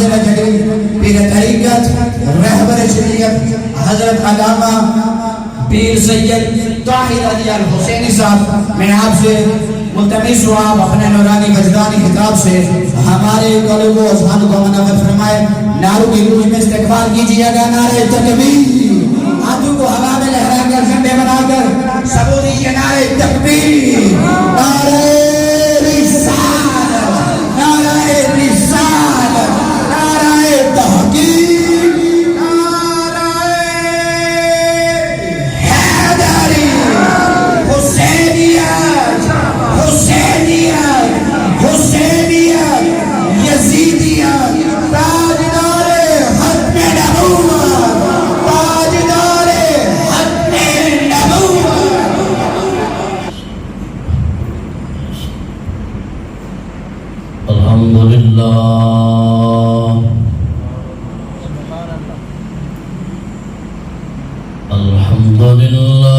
معاشرہ جگری پیر طریقت رہبر شریعت حضرت علامہ پیر سید طاہر علی الحسینی صاحب، میں آپ سے ملتمس ہوں آپ اپنے نورانی وجدانی خطاب سے ہمارے قلب و اذہان کو منور فرمائے. نعروں کی گونج میں استقبال کیجیے گا. نعرہ تکبیر، ہاتھوں کو ہوا میں لہرا کر جھنڈے بنا کر سب دیجیے نعرہ تکبیر، نعرہ رسالت، نعرہ رسالت، نعرہ تحقیق، نعرہ حیدری، حسینیت، حسینیت، حسینیت، یزیدیت، تاجدار ختم نبوت، تاجدار ختم نبوت. الحمدللہ الحمدللہ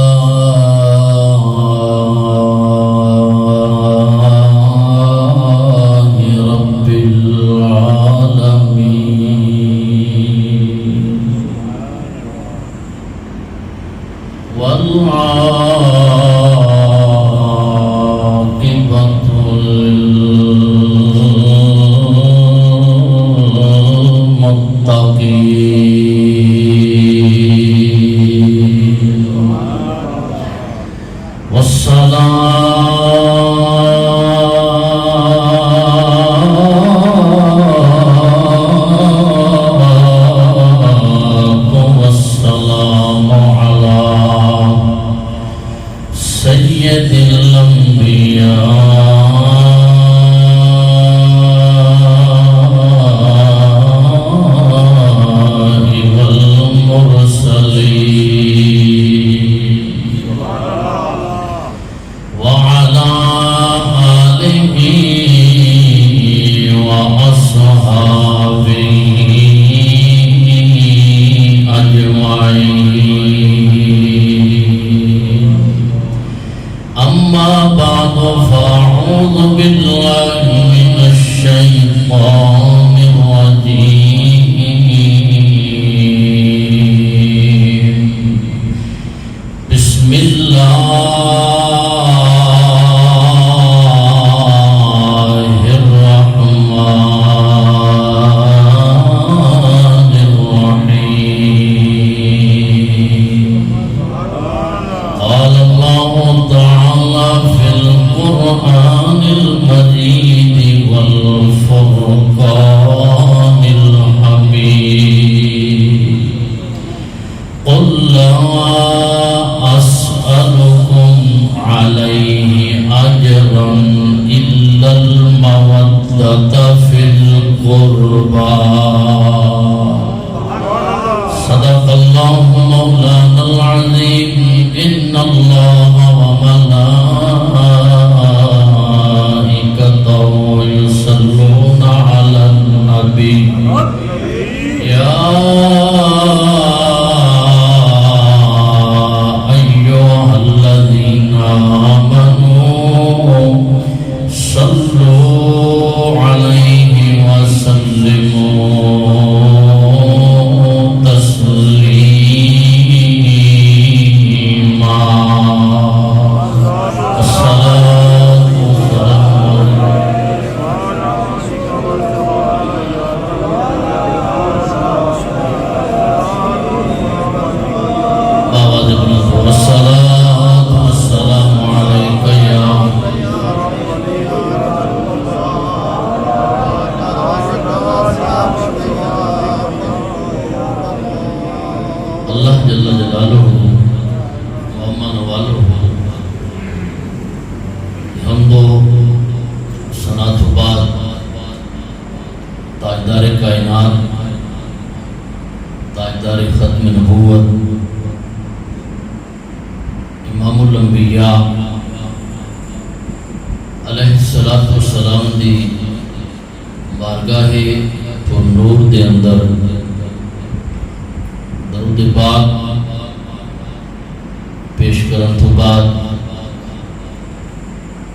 رب العالمین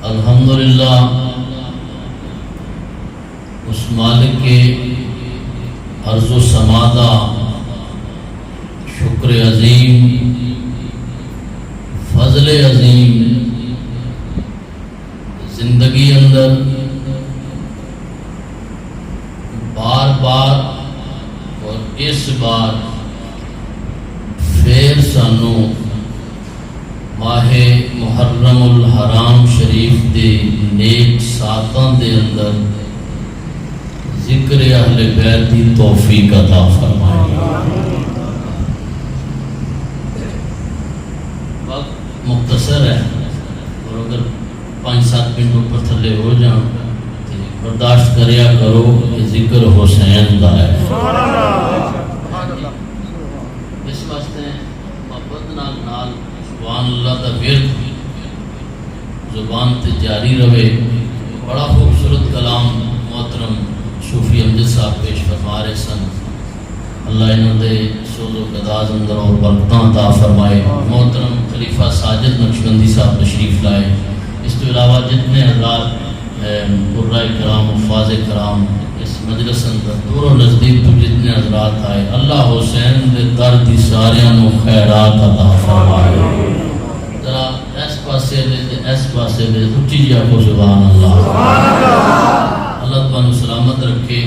الحمدللہ اس مالک کے عرض و سمادہ شکر عظیم فضل عظیم زندگی اندر بار بار اور اس بار پھر سانو ماہ محرم الحرام شریف دے نیک ساتاں دے اندر ذکر اہل بیت دی توفیق عطا فرمائے۔ وقت مختصر ہے اور اگر 5-7 منٹ اوپر تھلے ہو جاؤ تو برداشت کریا کرو کہ ذکر حسین دا ہے۔ اس واسطے محبت نال سبحان اللہ دا ورد زبان تے جاری رہے۔ بڑا خوبصورت کلام محترم صوفی امجد صاحب پیش فرما رہے سن، اللہ انہوں دے سوز و قداز اندر اور برکتاں عطا فرمائے۔ محترم خلیفہ ساجد نقشبندی صاحب تشریف لائے، اس کے علاوہ جتنے حضرات قرائے کرام حفاظ کرام اس مجلس اندر دور و نزدیک تو جتنے حضرات آئے، اللہ حسین دے در دی ساریاں نو خیرات عطا فرمائے۔ ذرا اس پاسے دے اس پاسے دے اچھی جا کو سبحان اللہ۔ اللہ تمہیں سلامت رکھے۔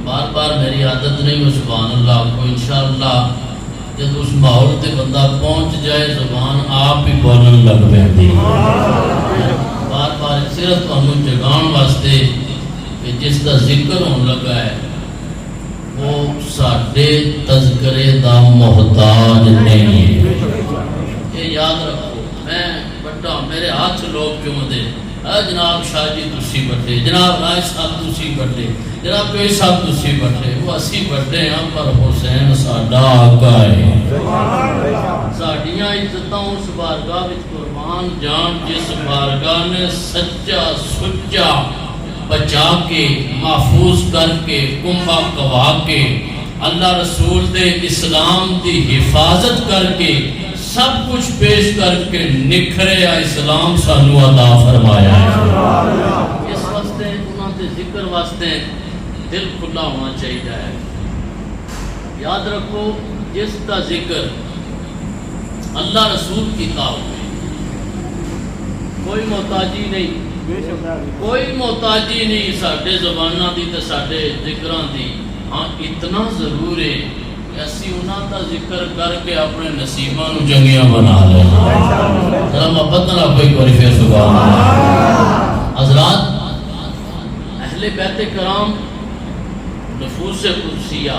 بار بار میری عادت نہیں میں سبحان اللہ کو انشاءاللہ جب اس ماحول تے بندہ پہنچ جائے زبان آپ ہی بولن لگ پہنتی۔ بار بار صرف تمہیں جگان واسطے کہ جس کا ذکر ہونے لگا ہے وہ ساڈے تذکرے دا محتاج نہیں ہے۔ یہ یاد رکھو، میں بڑا میرے ہاتھ لوگ کیوں دے جناب شاہ جی تسی بڑھے، جناب رائے صاحب تسی بڑھے، جناب کوئی صاحب تسی بڑھے، وہ اسی بڑھے ہیں پر حسین ساڈا آقا ہے۔ ساڈیاں عزتاں اس بارگاہ وچ قربان جان جس بارگاہ نے سچا سچا بچا کے محفوظ کر کے کنبہ کوا کے اللہ رسول دے اسلام دی حفاظت کر کے سب کچھ پیش کر کے نکھرے اسلام سانو عطا فرمایا ہے۔ اس واسطے انہاں دے ذکر واسطے دل کھلا ہونا چاہیے ہے۔ یاد رکھو جس کا ذکر اللہ رسول کی طاعت میں کوئی محتاجی نہیں، کوئی محتاجی نہیں ساڈے زباناں دی تے ساڈے ذکراں دی۔ ہاں اتنا ضرور ہے کہ اسی انہاں دا ذکر کر کے اپنے نصیباں نو چنگیاں بنا لینا۔ ذرا محبت نال کوئی باری پھر سبحان اللہ۔ حضرات اہل بیت کرام نفوس قدسیہ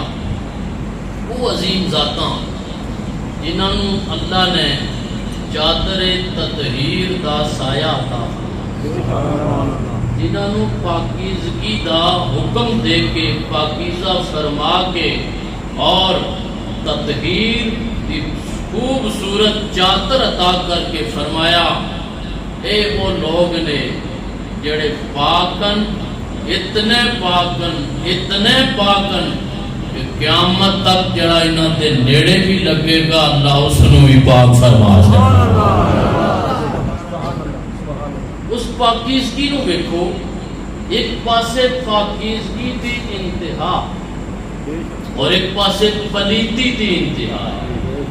وہ عظیم ذاتاں جنہاں نو اللہ نے چادر تطہیر دا سایہ عطا فرمایا، جنہاں نو پاکیزگی دا حکم دے کے پاکیزہ فرما کے اور تطہیر دی خوبصورت چادر عطا کر کے فرمایا اے وہ لوگ نے جڑے پاکن اتنے پاکن کہ قیامت تک جڑا انہاں دے نیڑے بھی لگے گا اللہ اس نو بھی پاک فرما سکتا۔ اس پاکیزگی نو دیکھو، ایک پاسے پاکیزگی دی انتہا اور ایک پاسے پلیتی دی انتہا ہے۔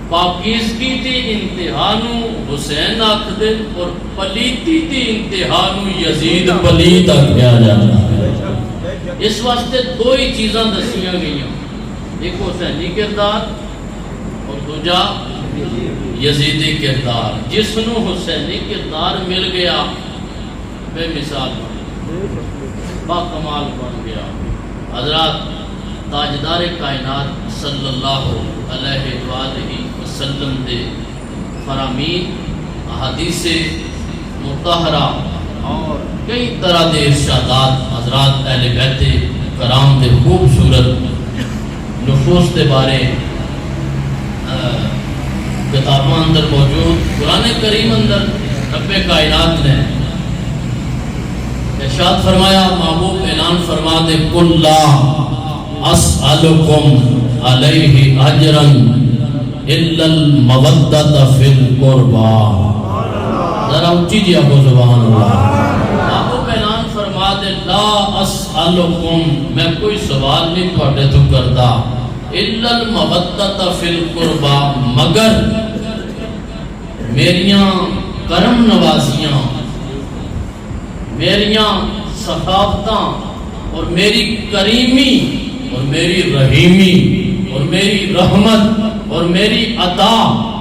پاکیزگی دی انتہا نو حسین آکھدے اور پلیتی دی انتہا نو یزید پلیت آکھیا جاتا ہے۔ اس واسطے دو ہی چیزاں دسیاں گئیاں، ایک حسینی کردار اور دوجا یزیدی کردار۔ جس نو حسینی کردار مل گیا بے مثال بن گیا، با کمال بن گیا۔ حضرات تاجدار کائنات صلی اللہ علیہ وآلہ وسلم دے فرامین احادیث مطہرہ اور کئی طرح دے ارشادات حضرات اہل بیت کرام دے خوبصورت نفوس دے بارے کتاباں اندر موجود۔ قرآن کریم اندر رب کائنات نے ارشاد فرمایا، محبوب اعلان فرما دے قل لا اسألکم علیہ اجرا الا المودۃ فی القربى۔ ذرا اونچی جی آپ کو سبحان اللہ۔ محبوب اعلان فرما دے لا لا اسألکم میں کوئی سوال نہیں تواڈے تو کردا الا المودۃ فی القربى مگر میریاں کرم نوازیاں میریاں سخاوتاں اور میری کریمی اور میری رحیمی اور میری رحمت اور میری عطا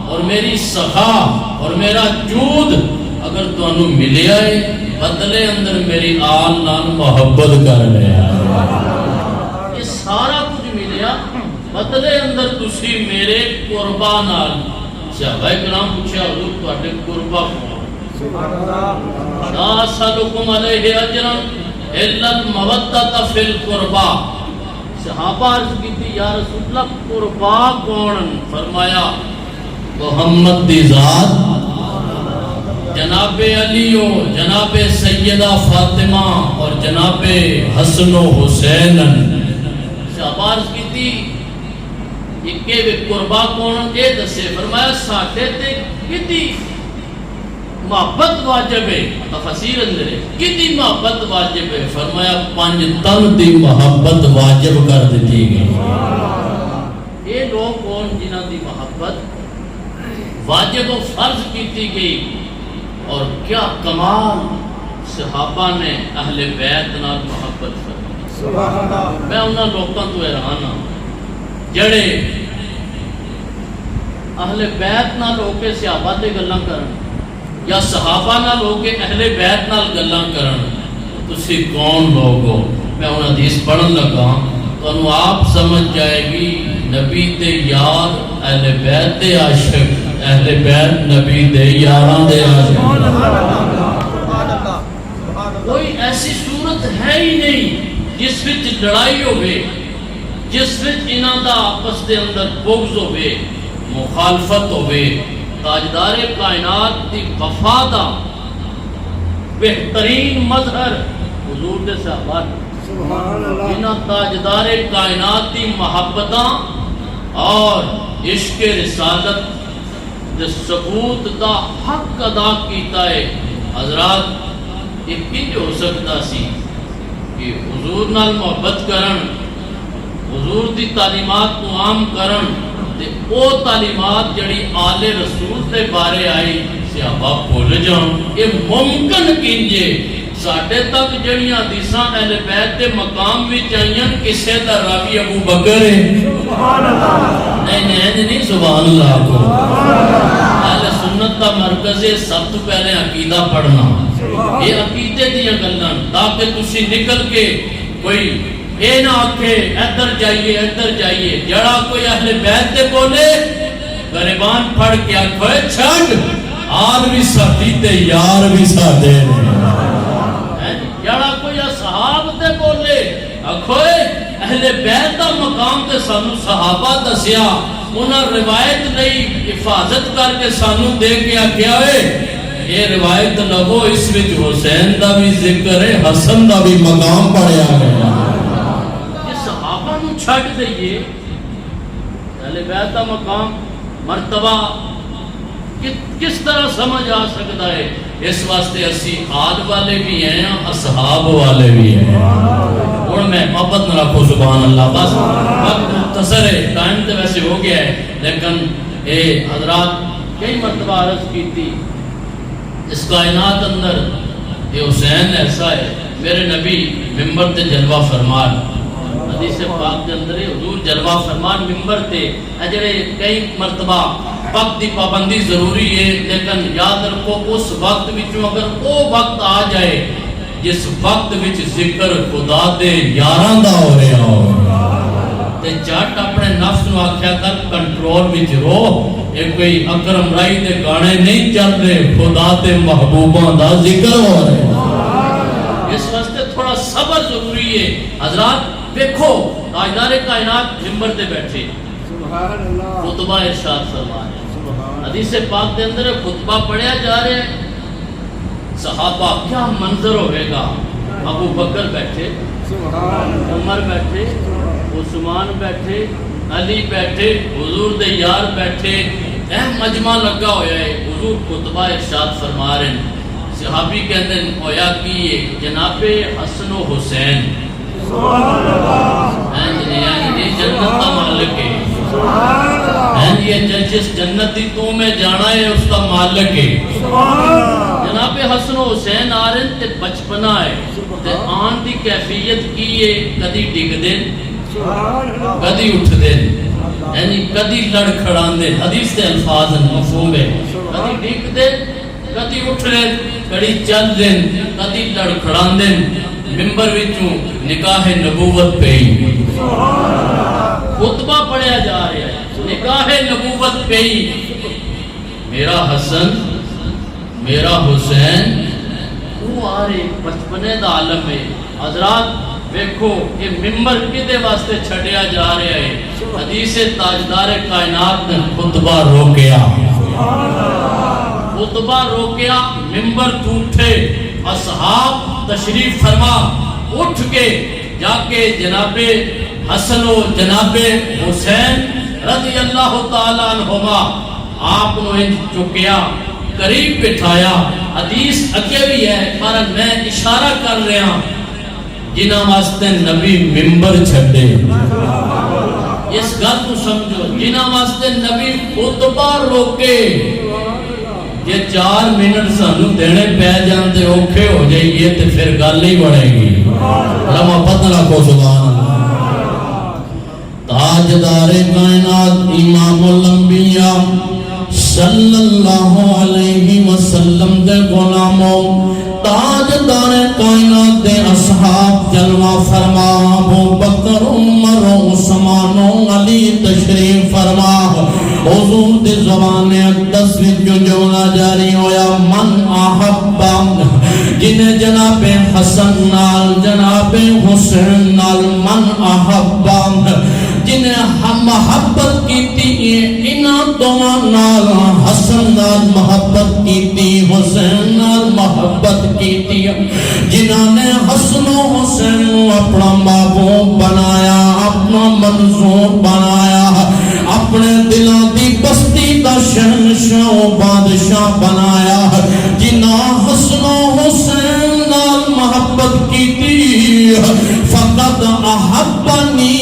اور میری سخا اور میرا جود اگر تانوں ملیا ہے بدلے اندر میری آل نال محبت کر لیا یہ سارا کچھ ملیا بدلے اندر تسی میرے قربا نال صحابہ کرام پوچھا حضور تواڈے قربا کون لا اسألکم علیہ اجرا الا المودۃ فی القربى صحابہ عرض کی تھی یا رسول اللہ قربا کون فرمایا محمد دی ذات جناب علی و جناب سیدہ فاطمہ اور جناب حسن و حسین صحابہ عرض کی تھی اکے وی قربا کون اے دسے فرمایا ساڈے تے کدی محبت واجب ہے تفسیر اندر ہے کدی محبت واجب ہے فرمایا 5 تن دی محبت واجب کر دیتی گئی یہ لوگ کون جنہاں دی محبت واجب و فرض کیتی گئی اور کیا کمال صحابہ نے اہل بیت نال محبت فرمائی میں انہاں لوگاں تو حیران ہاں جڑے اہل بیت نال ہو کے صحابہ تے گلاں کرن یا صحابہ نال ہو کے اہل بیت نال گلاں کرن تسی کون لوگ ہو میں ان حدیث پڑھن لگا تو آپ سمجھ جائے گی نبی دے یار اہل بیت دے عاشق اہل بیت نبی دے یاراں دے عاشق کوئی ایسی صورت ہے ہی نہیں جس وچ لڑائی ہوئے جس وچ انہاں دا آپس دے اندر بغض ہوئے مخالفت ہوئے تاجدار کائنات دی وفا دا بہترین مظہر حضور دے صحابہ انہاں تاجدار کائنات دی محبتاں اور عشق رسالت دے ثبوت دا حق ادا کیتا ہے حضرات یہ کنج ہو سکتا سی کہ حضور نال محبت کرن حضور دی تعلیمات کو عام کرن تے او تعلیمات جڑی آل رسول دے بارے آئی صحابہ بھول جان یہ ممکن کنجے ساڈے تک جڑیاں حدیثاں اہل بیت دے مقام وچ آئیاں کسے دا راوی ابو بکر ہے سبحان اللہ نہیں سبحان اللہ کو اہل سنت دا مرکز ہے سب تو پہلے عقیدہ پڑھنا یہ عقیدے دیاں گلاں تاکہ تسی نکل کے کوئی اے نہ آکھے ادھر جائیے جڑا کوئی اہل بیت تے بولے گریبان پھڑ کے آکھے چھڑ آل بھی ساتھی تے یار بھی ساتھے جڑا کوئی اصحاب تے بولے آکھے اہل بیت دا مقام تے سانو صحابہ دسیا انہاں روایت نہیں حفاظت کر کے سانو دے کے آکھیا ہے یہ روایت لگو اس وچ حسین دا بھی ذکر ہے حسن دا بھی مقام پڑھیا گیا چھٹ دئیے اہل بیت کا مقام مرتبہ کس طرح سمجھ آ سکتا ہے اس واسطے اسی آل والے بھی ہیں اصحاب والے بھی ہیں اور میں محبت نہ رکھو سبحان اللہ بس وقت مختصر ہے ٹائم تو ویسے ہو گیا ہے لیکن اے حضرات کئی مرتبہ عرض کی تھی اس کائنات اندر یہ حسین ایسا ہے میرے نبی ممبر تے جلوہ فرمان حدیث پاک کے اندر حضور جلوہ فرمان ممبر تے اجڑے کئی مرتبہ وقت دی پابندی ضروری ہے لیکن یاد رکھو اس وقت وچوں اگر وہ وقت آ جائے جس وقت وچ ذکر خدا دے یاراں دا ہو رہا ہو تے جٹ اپنے نفس نو آکھیا کر کنٹرول وچ رو یہ کوئی اکرم رائی دے گانے نہیں چل رہے خدا تے محبوباں دا ذکر ہو رہا اس واسطے تھوڑا صبر ضروری ہے حضرات دیکھو تاجدار کائنات ممبر تے بیٹھے خطبہ ارشاد فرما رہے حدیث پاک کے اندر خطبہ پڑھیا جا رہے ہیں صحابہ کیا منظر ہوئے گا ابو بکر بیٹھے عمر بیٹھے عثمان بیٹھے علی بیٹھے حضور دے یار بیٹھے مجمع لگا ہویا ہے حضور خطبہ ارشاد فرما رہے ہیں صحابی کہتے ہیں ہویا کہ جناب حسن و حسین یعنی جنت کا مالک ہے، یہ جس جنتی تو میں جانا ہے اس کا مالک ہے۔ جناب حسن و حسین آ رہے تے بچپنا ہے تے آن دی کیفیت کی ہے، کدی ڈگ دین کدی اٹھ دین، یعنی کدی لڑ کھڑان دین، حدیث دے الفاظ مفہوم ہے، کدی ڈگ دین کدی اٹھ دین، کدی چل دین کدی لڑ کھڑان دین۔ ممبر وچوں نکاح نبوت پہ خطبہ پڑھیا جا رہا ہے، نکاح نبوت پہ ہی میرا حسن میرا حسین وہ آ رہے بچپنے دا عالم ہے۔ حضرات دیکھو یہ ممبر کدے واسطے چھڑیا جا رہا ہے، حدیث تاجدار کائنات نے خطبہ روکیا، خطبہ روکیا، ممبر ٹوٹے، اصحاب تشریف فرما اٹھ کے جا کے جناب حسن و جناب حسین رضی اللہ تعالیٰ عنہما آپ نے چکیا قریب بٹھایا۔ حدیث اگے بھی ہے پر میں اشارہ کر رہا جنہاں واسطے نبی ممبر چھڑے، اس گل کو سمجھو، جنہاں واسطے نبی خطبہ روکے، یہ 4 منٹ سانو دینے پہ جانتے اوکھے ہو جائیے تو پھر گل نہیں بڑھے گی۔ رمہ پتنہ کو سبحان اللہ۔ تاجدار کائنات امام الانبیاء صلی اللہ علیہ وسلم دے غلاموں، تاجدار کائنات دے اصحاب جلوہ فرما، ابو بکر عمر عثمان علی تشریف فرما۔ حضور دی زبان اقدس وچ جو جملہ جاری ہویا، من احبا، جنہیں جناب حسن نال جناب حسین نال، من احبا جنہیں ہم محبت کیتی انہاں دوواں نال، حسن نال محبت کیتی حسین نال محبت کیتی، جنہاں نے حسن و حسین اپنا محبوب بنایا، اپنا منظور بنایا، اپنے دلوں دی بستی دا شہنشاہ و بادشاہ بنایا، جنہاں حسن و حسین نال محبت کیتی، فقط احبنی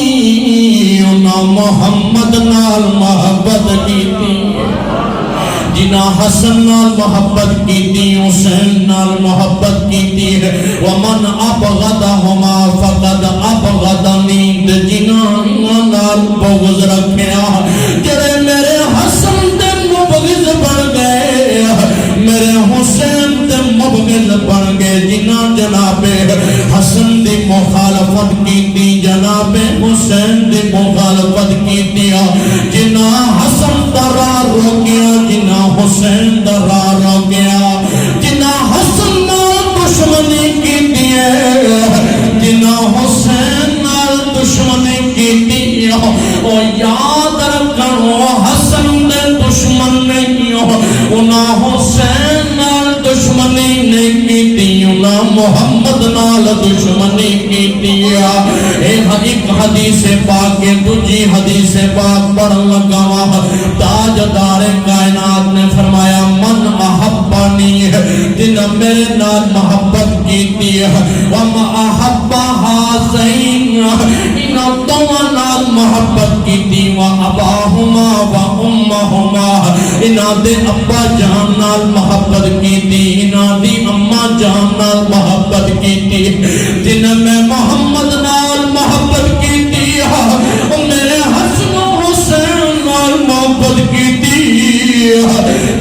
انہاں محمد نال محبت کیتی، جنہاں حسن نال محبت کیتی حسین نال محبت کیتی ہے، ومن ابغضہما فقد ابغضنی، جنہاں نال بغض رکھیا، جڑے میرے حسن دے مبغض بن گئے، میرے حسین دے مبغض بن گئے، جنہاں جناب حسن دی مخالفت کیتی، جناب حسین دی مخالفت کیتی، جنہاں حسن دا راہ روکیا، جنہاں حسین دا راہ روکیا، جنہاں حسن نال دشمنی کیتی ہے، جنہاں حسین نال دشمنی کیتی، او یاد رکھو حسن دے دشمن نہیں، انہاں حسین نال دشمنی نہیں کیتی، انہاں محمد نال دشمنی کیتی۔ ایک حدیث پاک کے دوجی حدیث پاک پڑھن لگا، تاجدار کائنات نے فرمایا، من احبانی، جن میرے نال محبت کیتی ہے، وما احبا حاسین، انہاں دوواں نال محبت کیتی، واباہما وامہما، انہاں دے ابا جان نال محبت کیتی، انہاں دی اماں جان نال محبت کیتی، جن میں محمد نال محبت کیتی، میرے حسن و حسین نال محبت کیتی،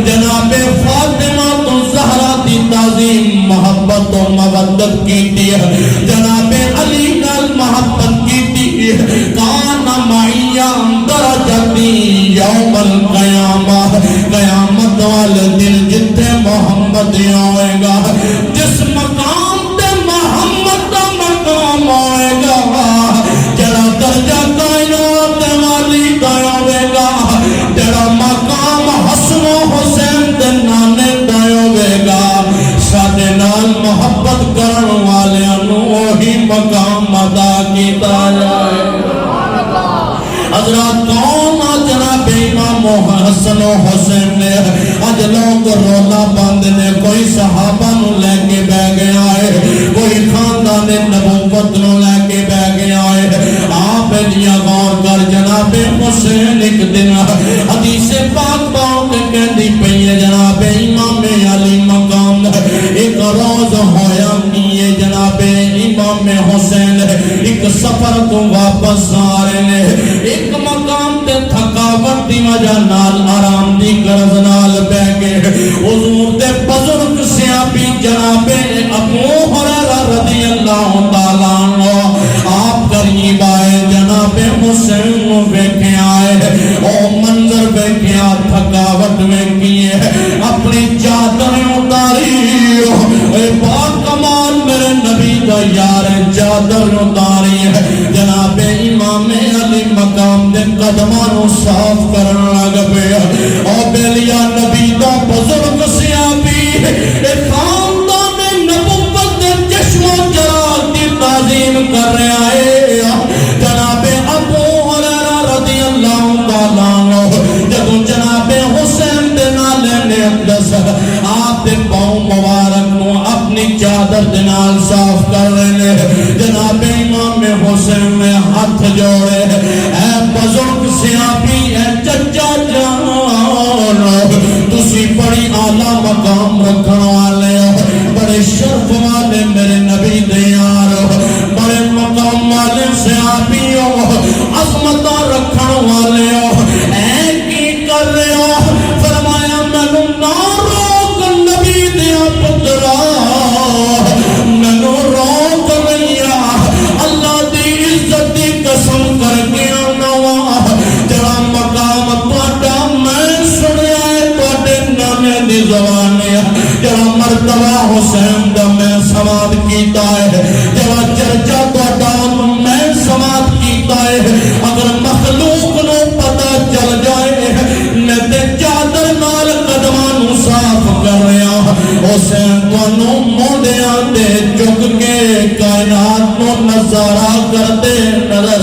جناب فاطمہ تو زہرا دی تعظیم محبت و مودت کیتی، جناب علی نال محبت کیتی، کانا معیا درجتی یوم القیامہ، قیامت والے دن جتنے محمد آئے گا، جس مقام تے محمد دا مقام آئے گا، جڑا درجہ کائنات والی دا آئے گا، جڑا مقام حسن و حسین دے نانے دا آئے گا، سادے نال محبت کرن والے انو وہی مقام ادا کیتا جائے۔ حضرات کون جناب امام حسن و حسین نے، اج لوگ رولا بند نے، کوئی صحابہ نو جناب حسین ایک دن حدیث پاک باؤں کے کہندی پئی ہے جناب امام علی مقام ایک روز ہویا کیے جناب امام حسین ایک سفر تو واپس آ رہے نے ایک مقام تے تھکاوٹ دی وجہ نال آرام دی غرض نال بیٹھ گئے حضور دے بزرگ صحابی جناب ابو ہریرہ رضی اللہ تعالیٰ عنہ آپ قریب آئے جناب حسین نو ویکھے آئے او منظر ویکھے تھکاوٹ میں کیے اپنی چادر اتاری اے پاک کمال میرے نبی دا یار چادر اتاری جناب امام علی مقام دے قدمانو صاف کرن لگ پیا او بیلیا نبی دا بزرگ صحابی اے خاندان نبوت دے چشم و چراغ دی تعظیم کر رہا ہے جناب ابو ہریرہ رضی اللہ تعالیٰ عنہ جب جناب حسین دے نالے نے اقدس آپ دے پاؤں مبارک نو اپنی چادر دے نال صاف کر رہے جناب امام حسین نے ہاتھ جوڑے اے بزرگ صحابی اے چچا جان تسی بڑی اعلیٰ مقام رکھن والے ہو بڑے شرف والے میرے نبی دے یار بڑے مقام والے صحابی ہو عظمت رکھن والے ہو اے کی کر رہے ہو فرمایا مینوں نہ روک نبی دیا پترا مینوں روک لیا اللہ دی عزت دی قسم کر کے آنا جڑا مقام تہاڈا میں سنیا ہے تہاڈے نامے دی زبان ہے جڑا مرتبہ حسین دا میں سماعت کیتا ہے جڑا چرچا تہاڈا میں سماعت کیتا ہے اگر مخلوق نو پتہ چل جائے میں تے چادر نال قدماں نو صاف کر رہا حسین تانوں موڈیاں تے جھک کے کائنات نو نظارہ کرتے نظر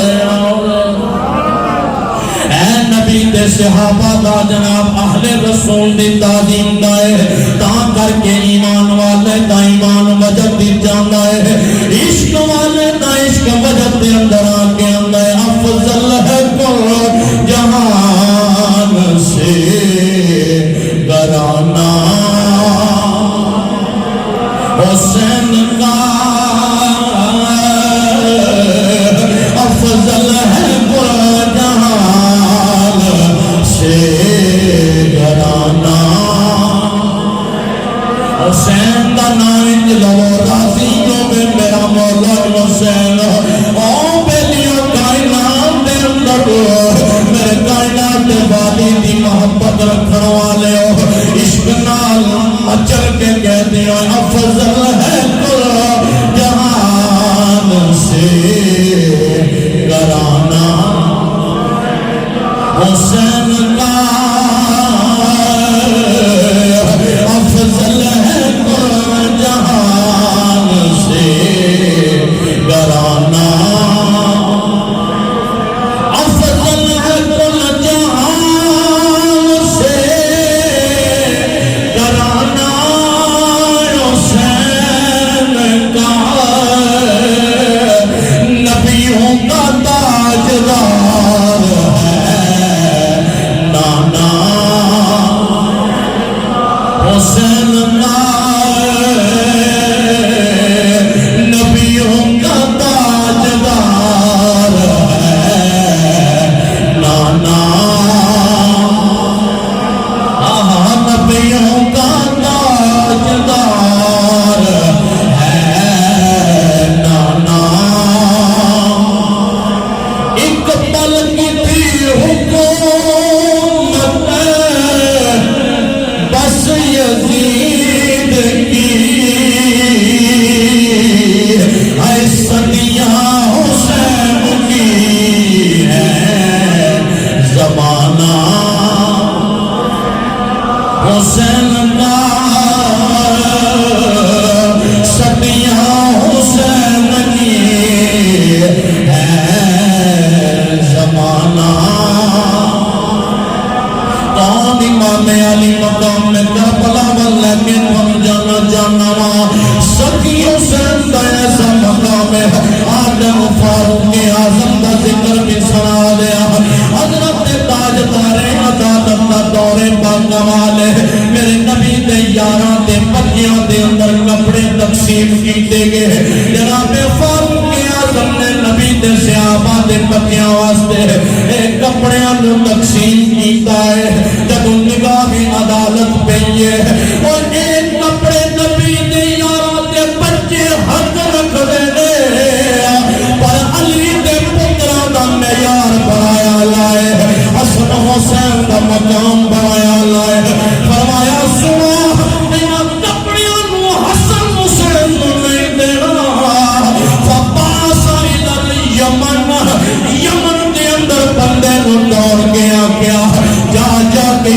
اے نبی دے صحابہ دا جناب اہل رسول دی تعظیم دائے تاں کر کے ایمان والے دا ایمان وجد دی جاندہ ہے عشق والے دا عشق وجد دی اندر آکے اندر افضل ہے کل جہان سے گرانا حسین کا افضل ہے کل جہان سے گرانا حسین دا نائن لو راضیوں میں میرا مولا حسین او بیلیوں کائنات دے اندر میرے کائنات دے والی دی محبت رکھن والے ہو عشق نال اچل کے کہتے ہیں افضل ہے کل جہان سے گرانا حسین کا افضل ہے کل جہان سے گرانا افضل ہے کل جہان سے گرانا حسین کا نبیوں کا تاجدار ہے نانا حسین کا نبیوں کا تاجدار ہے نانا نبیوں کا تاجدار ہے نانا ایک پل کی تھی حکومت بس یزید کی ہے صدیاں حسین کی ہے زمانہ حسین کا صدیاں حسین کی ہے زمانہ کون امام علی مقام میں کربلا واللہ لیکن ہم جانا جانا سکی حسین کا ایسا مقام ہے آدم فاروق اعظم کا ذکر بھی سنا دیا کیتے گئے جناب فاروق اعظم نے نبی دے صحابہ دے پتیاں واسطے کپڑیاں نو تقسیم کیتا ہے جب نگاہ عدالت پئی ہے اور ایک کپڑے نبی دے یاراں دے بچے حق رکھ دے پر علی دے پتراں دا معیار بنایا لائے حسن حسین دا مقام بنایا لائے فرمایا سنو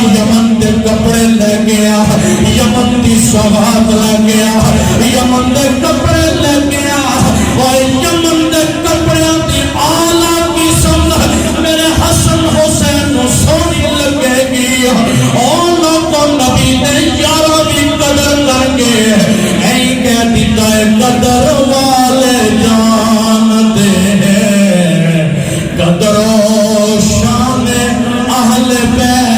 یمن دے کپڑے لے گیا یمن دی سوغات لے گیا یمن دے کپڑے لے گیا اور یمن دے کپڑے دی اعلیٰ قسم میرے حسن حسین نو سونی لگے گی اور لوگوں نبی دے یارہ بھی قدر کر کے اے کہہ دیتا ہے قدر والے جان دے قدر و شان اہل بیت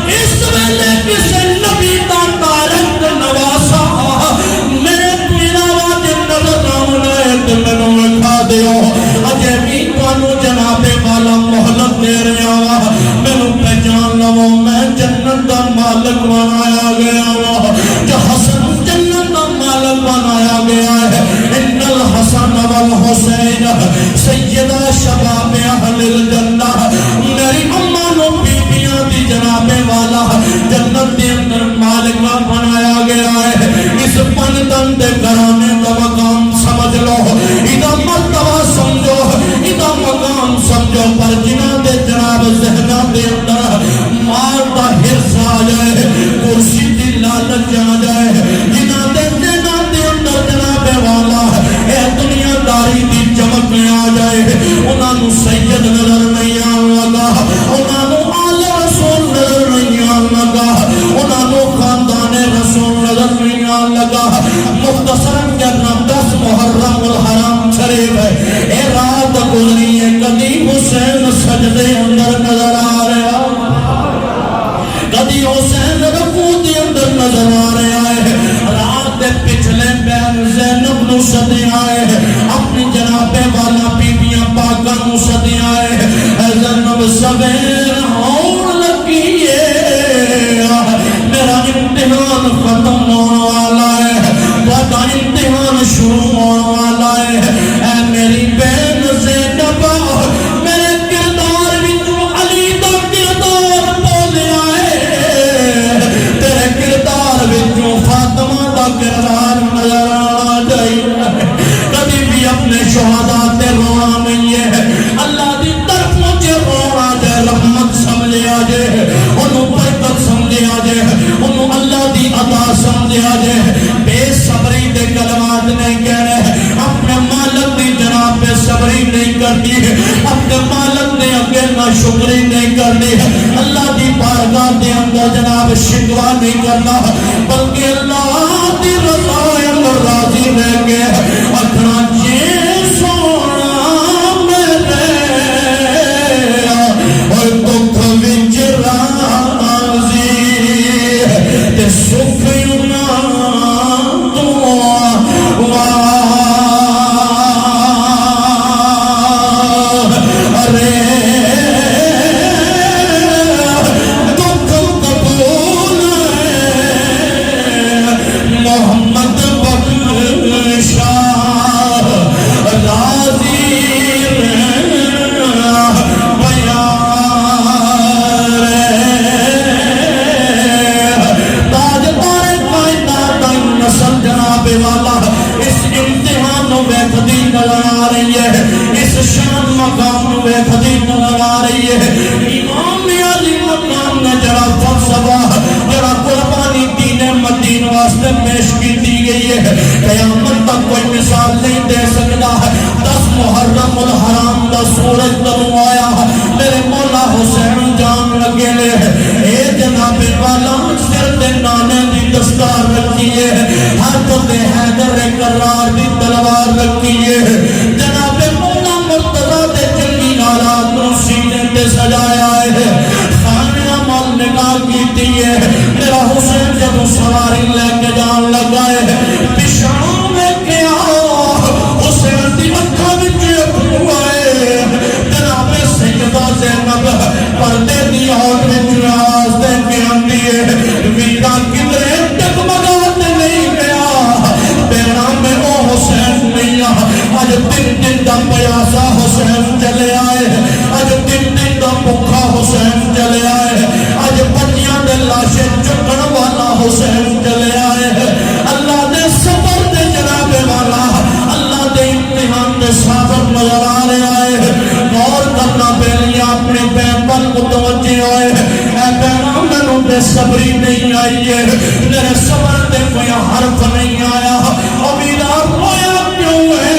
اس ویلے کسی نبی دا ڈائریکٹ نواسا بنایا گیا، جو حسن جنت کا مالک بنایا گیا ہے۔ ان الحسن والحسین سیدہ شباب اہل الجنہ، میری اماں نو بیبیاں دی جناب والا جنت دے اندر مالک بنایا گیا ہے۔ اس پنتن دے گھرانے دا مقام سمجھ لو، ادا مرتبہ سمجھو، ادا مقام سمجھو، پر جنہ دے جناب ذہنہ دے اندر مال دا حرص آ جائے، کرسی دی لالچ آ جائے، جنہ دے ذہنہ دے اندر جناب والا اے دنیا داری دی چمک آ جائے، انہاں نو سید نظر نہیں آن لگا، انہاں نو آل رسول نظر نہیں آن لگا، انہاں نو خاندان رسول نظر نہیں آن لگا۔ مختصراً کہنا 10 محرم الحرام شریف ہے، اے رات گزری ہے، کدی حسین سجدے اندر نظر آ رہا، کدی حسین رکوع دے اندر نظر آ رہا ہے۔ رات دے پچھلے بہن زینب نو سدے آئے، اپنی جناب والا بیبیاں پاکاں نو سدے آئے، اے زینب سویر ہون لگی ہے، میرا امتحان ختم ہونے والا ہے، بڑا امتحان شروع ہونے والا ہے۔ اے میری بہن زینب، میرے کردار وچوں علی دا کردار بولیا ہے، تیرے کردار وچوں فاطمہ دا کردار نظر آنا چاہیے۔ کبھی بھی اپنے شہداء تے رونا نہیں ہے، اللہ دی طرف مجھے رونا جائے، رحمت سمجھیا جائے، انہوں برکت سمجھیا جائے، انہوں اللہ دی عطا سمجھیا جائے۔ بے صبری دے کلمات نہیں کہنے، اپنے مالک دی جناب پہ صبری نہیں کرتی، اپنے مالک نے اگے نہ شکری نہیں کرتی، اللہ دی بارگاہ دے اندر جناب شکوہ نہیں کرنا، بلکہ اللہ دی رضا اندر راضی رہ کے اکھنا جے سونا میرے اور دکھ وچ راضی تے سکھ پیش کی دی گئی ہے، قیامت تک کوئی مثال نہیں دے سکتا۔ 10 محرم الحرام دا سورج طلوع آیا، میرے مولا حسین جان لگے لے، اے جناب والا سر دے نانے دی دستار رکھی ہے، ہاتھ دے حیدر کرار دی تلوار رکھی ہے، جناب مولا مرتضی دے جنگی نالات نو سینے تے سجایا ہے، خانیہ مال نگاہ کی ہے، میرا حسین جب سواری لے کے جان لگا ہے، پشاؤں میں کیا حسین دی اکھا وچ اپنو آئے، جناب سیدہ زینب پردے دی آٹ وچ راز دے کے آندی ہے، ویرا کدرے ٹکمگات نہیں گیا، پیرا میں او حسین نہیں آج 3 دن دا پیاسا حسین چلے آئے، آج 3 دن دا بکھا حسین چلے آئے، آج بچیاں دے لاشے چکن والا حسین چلے آئے، اللہ دے صبر دے جناب والا، اللہ دے امتحان دے صابر نظر آ رہے آئے، غور کرنا پہلے اپنے بین پر متوجہ ہوئے، اے بینوں میں دے صبری نہیں آئی ہے، میرے صبر دے کوئی حرف نہیں آیا، امیدہ رویا کیوں ہے،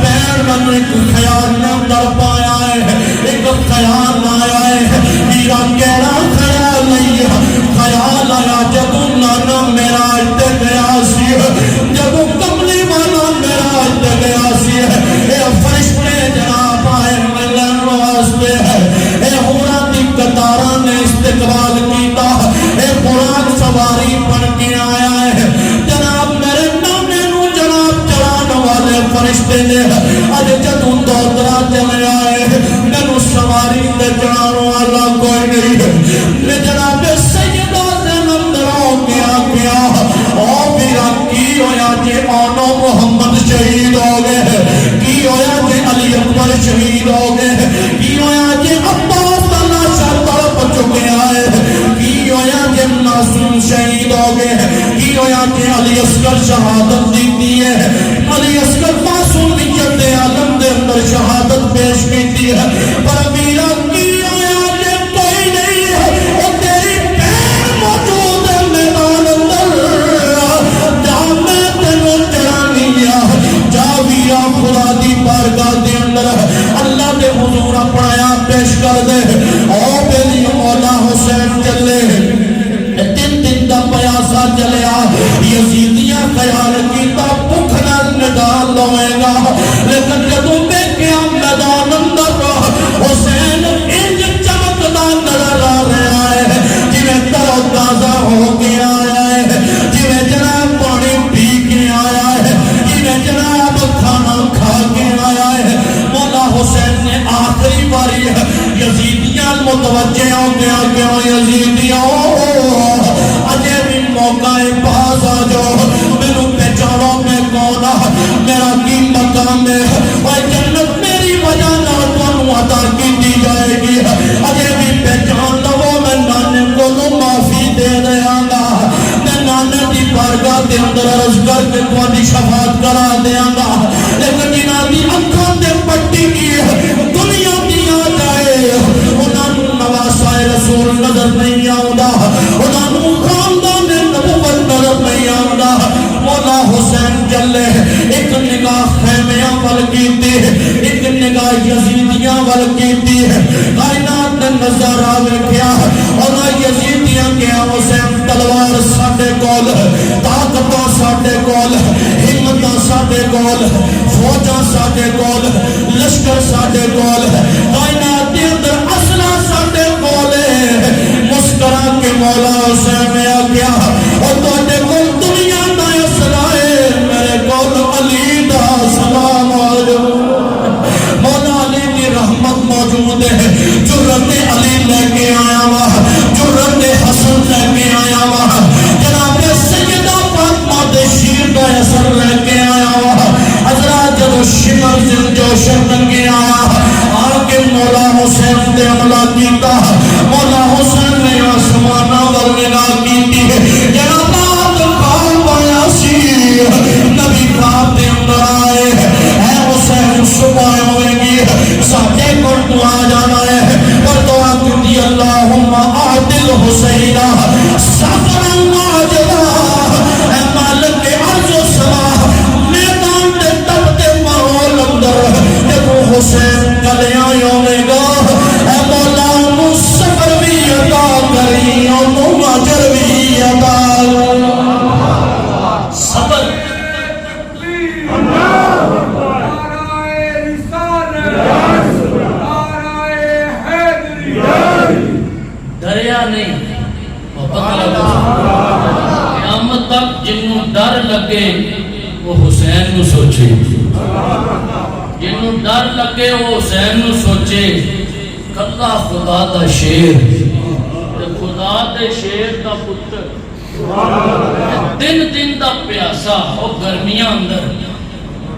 بین میں ایک خیال نہ در پایا ہے، ایک خیال آیا ہے، میرا کہنا خیال نہیں ہے، خیال آیا جب نانا میرا اٹھ گیا سی، جب کملی والا میرا اٹھ گیا سی، اے فرشتے جناب آئے ملن واسطے ہے، اے ہورا دی قطارہ نے استقبال کیتا، اے براق سواری بن کے آیا ہے، جناب میرے نانے نو جناب چلان والے فرشتے نے اج جدوں دوترا چلے آئے، میں نو سواری تے چلان والا کوئی نہیں، میں جناب سید بارگاہ دے اندر اللہ دے حضور اپنا آپ پیش کر دے او بیلی مولا حسین چلے 3 دن دا پیاسا چلیا یزیدیاں خیال کیتا بھوک نال نڈال لوے گا لیکن جدوں دیکھیا میدان اندر حسین انج چمکدا نظر آ رہا ہے جویں تر و تازہ ہو کے آیا ہے جویں جناب پانی پی کے آیا ہے جویں جناب کھانا کھا کے آیا ہے مولا حسین نے آخری باری یزیدیاں متوجہ ہو گیا کہ یزیدیاں اجے بھی موقع پاس آ جاؤ میرے پہچانو میں کون میرا کی مقام ہے اور جنت میری وجہ نہ تمہیں عطا کی دی جائے گی اجے بھی پہچان لو میں نانے کو معافی دے دیا گا میں نانے دی بارگاہ دے اندر عرض کر کے تمہاری شفاعت کرا دیا گا لیکن جنہاں دی اکھاں دے پٹی کی دنیا دی آ جائے انہاں نواسائے رسول نظر نہیں آؤں انہوں خاندان نبوت نظر نہیں آؤں مولا حسین چلے ایک نگاہ خیمیاں ول کیتی ایک نگاہ یزیدیاں ول کیتی کائنات نے نظارہ ویکھیا اور یزیدیاں کیا حسین تلوار ساڈے کول طاقتاں ساڈے کول ہمتاں ساڈے کول فوجاں ساڈے کول لشکر ساڈے کول کائنات دے اندر اسلحہ ساڈے کول مسکرا کے مولا حسین نے آگیا اور تواڈے کول دنیا دا اسلحہ ہے میرے کول علی دا سلام مولا علی کی رحمت موجود ہے جرت علی لے کے آیا وا جرت حسن لے کے آیا وا جناب سیدہ فاطمہ دے شیر دا اثر لے کے آیا وا حضرات جدو شمر دل جوشن لگے آیا آگے مولا حسین دے عملہ کیتا مولا حسین نے آسمانہ ور نگاہ کیتی جناب خواب آیا سی نبی خواب دے اندر آئے اے حسین صبح ہوئے گی ساتھے پر دعا جانا ہے پر دعا کیتی اللہم آدل حسینہ سفرا ماجرہ اے مالک عرض و سما میدان دے تب دے ماحول اندر جب حسین کلیاں یومے گا اے مولا انہوں سفر بھی عطا کری انہوں ماجر بھی عطا سفر دریا نہیں قیامت تک جنہوں ڈر لگے وہ حسین نو سوچے جنہوں ڈر لگے وہ حسین نو سوچے کلا خدا دا شیر خدا دے شیر دا پتر دن دا پیاسا اور گرمیاں اندر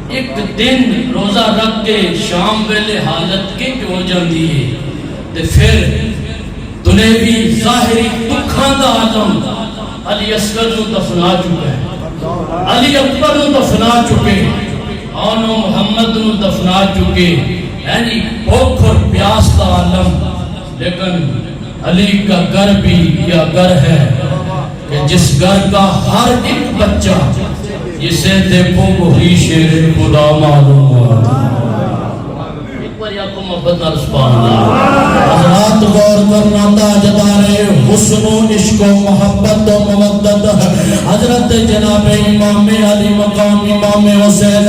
ایک دن روزہ رکھ کے شام ویلے حالت کے ہو جاندی ہے تے پھر دنیوی ظاہری دکھاں دا عالم علی اصغر نو دفنا چکے علی اکبر نو دفنا چکے آنو محمد نو دفنا چکے یعنی بھوک اور پیاس کا عالم لیکن علی کا گھر بھی کیا گھر ہے کہ جس گھر کا ہر ایک بچہ جسے دیکھو وہی شیر خدا معلوم ہوا ایک بار یا کو محبت نہ سبحان اللہ حضرات غور کرنا تاجدار حسن و عشق و محبت و مودت حضرت جناب امام علی مقام امام حسین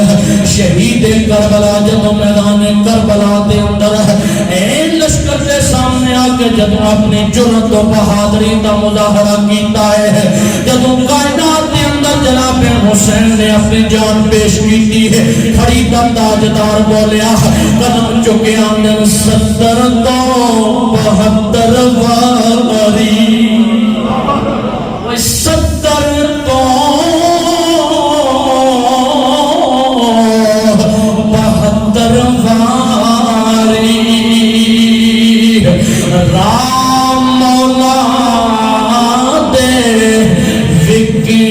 شہید کربلا جب میدان کربلا دے اندر این لشکر کے سامنے آکے جب اپنی جرت و بہادری کا مظاہرہ کیتا ہے جب کائنات دے اندر جناب حسین نے اپنی جان پیش کی ہے کھڑی کا تاجدار بولیا قدم چکے آنگن 70 تو 72 واری وہ 70 تو 72 واری رام مولا دے وکے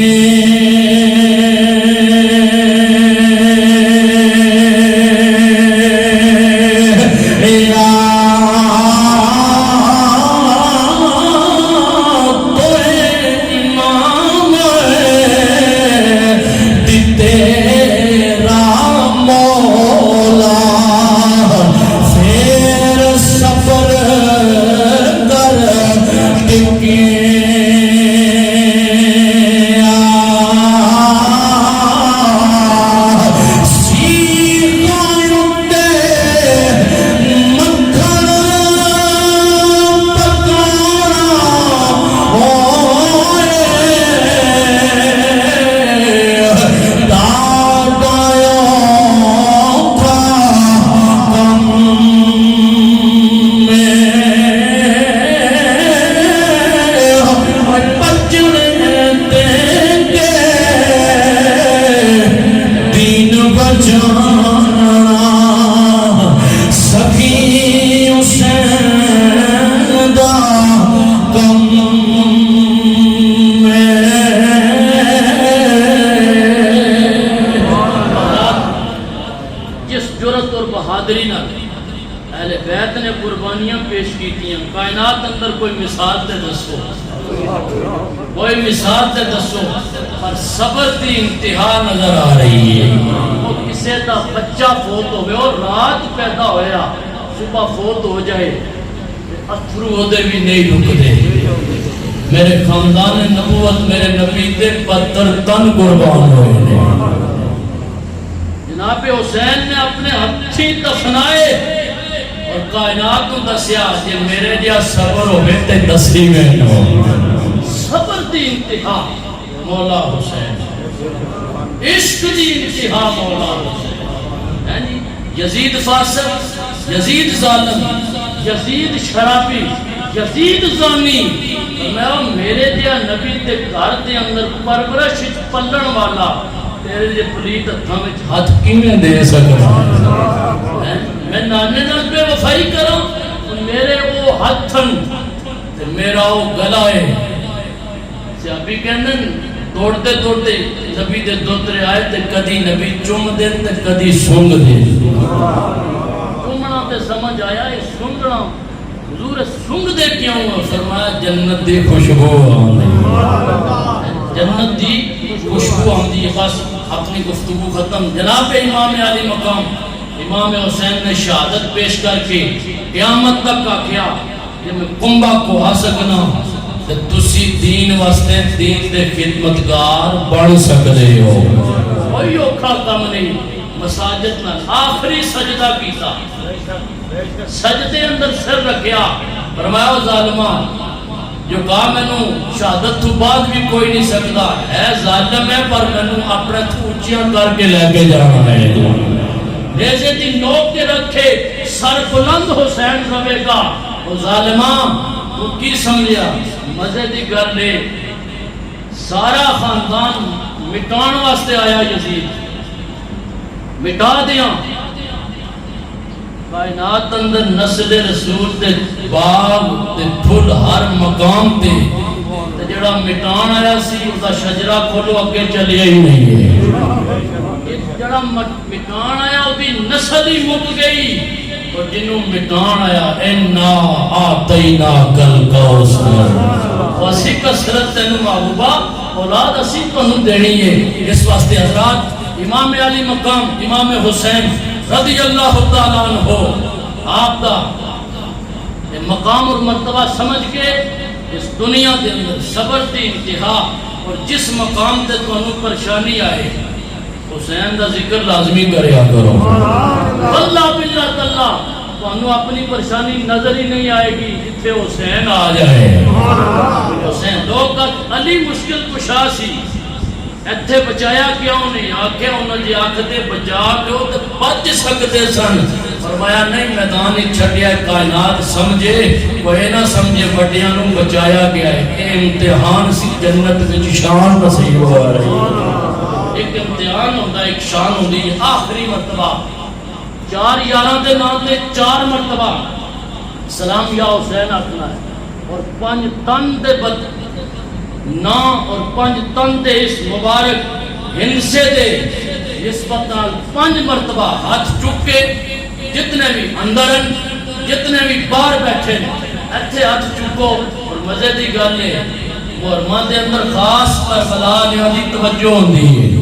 جرت اور بہادری نہ اہل بیت نے قربانیاں پیش کی تھی. کائنات اندر کوئی مثال تے دسو, کوئی مثال تے دسو, پر صبر دی انتہا نظر آ رہی ہے. وہ کسے دا بچہ فوت ہوئے اور رات پیدا ہویا صبح فوت ہو جائے اتھرو ہوتے بھی نہیں رکتے. میرے خاندان نبوت میرے نبی دے 72 تن قربان ہوئے. جناب حسین نے اپنے ہتھی دفنائے اور کائنات کو دسیا کہ میرے جا صبر ہوئے تے دسی میں نو. صبر دی انتہا مولا حسین, عشق دی انتہا مولا حسین. یزید فاسق, یزید ظالم, یزید شرابی, یزید زانی, میں میرے دیا نبی تے گھر دے اندر پرورش پلن والا تیرے جے پلیت ہتھاں وچ ہاتھ کیویں دے سکدا؟ میں نانے نال بے وفائی کراں, میرے وہ ہتھن تے میرا وہ گلا ہے. صحابی کہندے دوڑتے دوڑتے نبی دے دوترے آئے تے کدی نبی چوم دے تے کدی سونگ دے. چومنا تے سمجھ آیا ہے, سونگنا حضور سونگ دے کیوں؟ فرمایا جنت دی خوشبو آندی, جنت دی خوشبو آندی ہے. بس اپنی گفتگو ختم. جناب امام علی مقام امام حسین نے شہادت پیش کر کے قیامت تک آکھیا کہ میں کنبہ کو آ سکنا کہ تسی دین واسطے دین دے خدمتگار بڑھ سکتے ہو. کوئی اوکھا کم نہیں. مساجد میں آخری سجدہ کیتا, سجدے اندر سر رکھیا, فرمایا ظالمہ جو کہا میں نو شہادت تو بعد بھی کوئی نہیں سکتا ہے, ظالم ہے پر میں نو اپنے تو اچھیاں کر کے لے کے جانا ہے. نیزے دی نوک کے رکھے سر بلند حسین روے گا. وہ ظالمہ تو کی سمجھیا؟ مزے دی گھر لے سارا خاندان مٹان واسطے آیا یزید, مٹا دیا. کائنات اندر نسل رسول دے باغ تے پھل ہر مقام تے جڑا مٹان آیا سی اسا شجرہ کھولو اگے چلیا ہی نہیں ہے. جڑا مٹان آیا وہ بھی نسل ہی مک گئی, اور جنہوں مٹان آیا اِنَّا آتَيْنَاكَ الْكَوْثَرَ, اسی کثرت تینوں محبوبہ اولاد اسی تنوں دینی ہے. اس واسطے حضرات امام علی مقام امام حسین رضی اللہ تعالیٰ عنہ آپ دا مقام اور مرتبہ سمجھ کے اس دنیا کے اندر صبر دی انتہا, اور جس مقام تے تو انہوں پریشانی آئے حسین دا ذکر لازمی کریا کرو. اللہ باللہ تعالیٰ تو انہوں اپنی پریشانی نظر ہی نہیں آئے گی جتھے حسین آ جائے. حسین لوگ علی مشکل کشا سی, ایتھے بچایا کیوں نہیں؟ آکھے انہوں جی آکھتے بچا کیوں تو بچ سکتے سن. فرمایا نہیں, میدان ہی چھڑیا کائنات سمجھے, کوئی نہ سمجھے بڑیاں نوں بچایا گیا ہے. اے امتحان سی جنت وچ شان نصیب ہو رہی ہے. ایک امتحان ہوتا ہے, ایک شان ہوتی ہے. آخری مرتبہ 4 یاراں دے نام دے 4 مرتبہ سلام یا حسین اپنا ہے, اور 5 تن دے بد نا اور 5 تن دے اس مبارک ہنسے دے نسبت نال 5 مرتبہ ہاتھ چک کے جتنے بھی اندرن جتنے بھی باہر بیٹھے ایتھے ہاتھ چکو. اور مزے دی گل ہے محرمہ دے اندر خاص کربلا دی توجہ ہوندی ہے.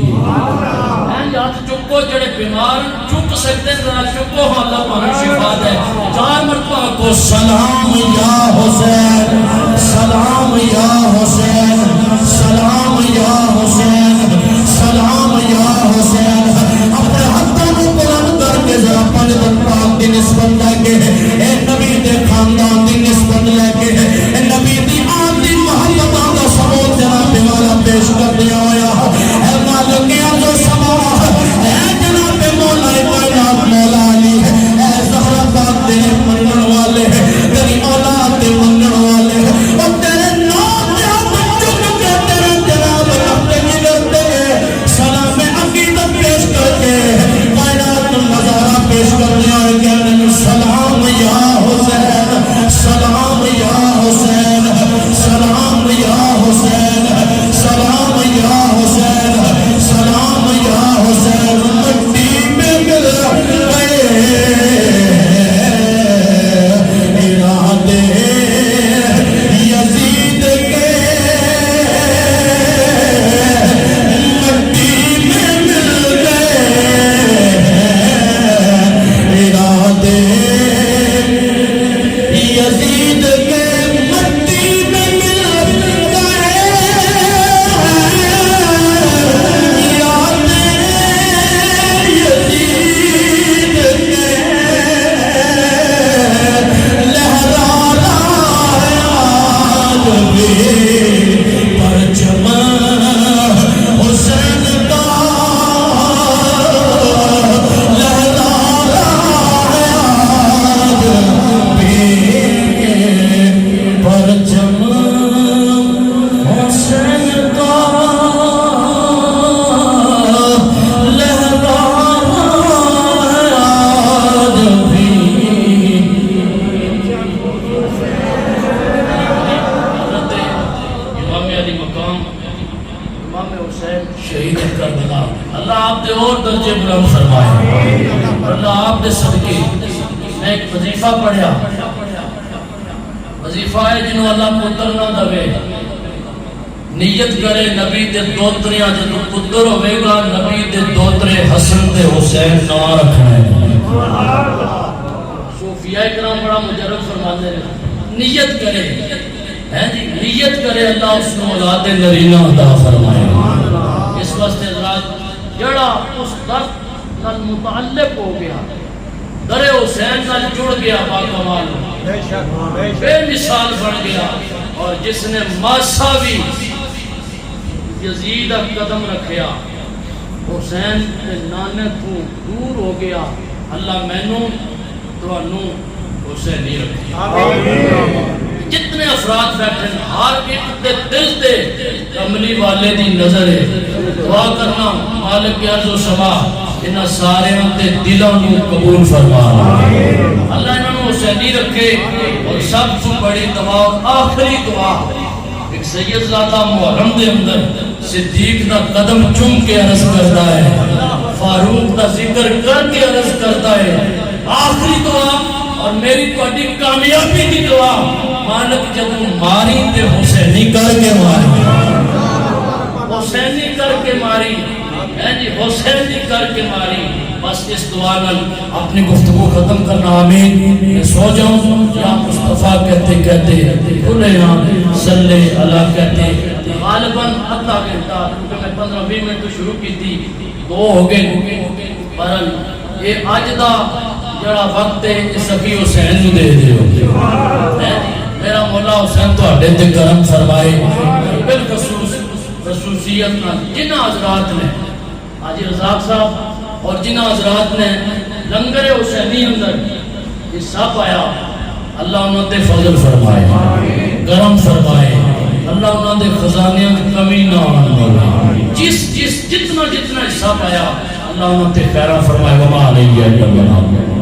ہاتھ چکو جڑے بیمار چک سکتے ہیں ذرا چکو, اللہ پاک شفا دے. 4 مرتبہ کو سلام یا حسین, سلام یا حسین, سلام یا حسین, سلام یا حسین. اپنے ہاتھوں کو بلند کر کے ذرا پنج پاک کی نسبت لے کے, اے نبی دے خاندان کی نسبت لے کے, اے نبی دی آن دی محبتاں دا ثبوت جناب والا پیش کر دیا ہویا. اے مالک ارض و سما, اے جناب مولا کائنات مولا علی, اے زہرا پاک دے منن والے, تیری اولاد دے منن والے, اور تیرے نام دے چک کے تیرے دے صدقے میں ایک وظیفہ پڑھیا، وظیفہ ہے جنہوں اللہ پتر نہ دے، نیت کرے نبی دے دوتریاں جنہوں پتر ہوئے گا نبی دے دوترے حسن دے حسین نہ رکھنا ہے۔ صوفیاء اکرام بڑا مجرد فرماتے ہیں نیت کرے، ہے جی نیت کرے اللہ اس کو اولاد نرینہ عطا فرمائے۔ اس واسطے حضرات جڑا اس درد نال متعلق ہو گیا، در حسین نال جڑ گیا باکمال بے مثال بن گیا، اور جس نے ماسا بھی یزید قدم رکھیا حسین کے نانے تو دور ہو گیا، اللہ مینوں تانوں حسین نہیں رکھیا۔ جتنے افراد بیٹھے ہر ایک دے دل تے کملی والے دی نظر ہے، دعا کرنا مالک ارض و سما انہاں سارے تے دلاں نوں قبول فرما، اللہ انہاں نوں حسینی رکھے۔ اور سب سے بڑی دعا اور آخری دعا ایک سید زادہ محرم دے اندر صدیق دا قدم چوم کے عرض کرتا ہے، فاروق دا ذکر کر کے عرض کرتا ہے، آخری دعا اور میری تہاڈی کامیابی دی دعا، مالک جدوں ماری تے حسینی کر کے ماری، حسینی کر کے ماری، جی حسینی کر کے ماری۔ بس اس دعا نال اپنی گفتگو ختم کرنا، آمین۔ میں سو جاؤں یا مصطفیٰ کہتے کہتے کھلے یہاں صلی اللہ کہتے غالباً آدھا گھنٹہ، کیونکہ میں 15-20 منٹ تو شروع کی تھی، 2 ہو گئے، برحال یہ اج دا جڑا وقت ہے یہ سبھی حسین نو دے دیو۔ میرا مولا حسین تہاڈے تے کرم فرمائے، بالخصوص خصوصیت نال جنہ حضرات نے حاجی رزاق صاحب اور جنہ حضرات نے لنگر حسینی اندر حصہ پایا، اللہ انہوں تے فضل فرمائے، کرم فرمائے، اللہ انہوں دے خزانے میں کمی نہ آنے، جتنا حصہ پایا اللہ انہوں تے خیرہ فرمائے، وما علیہ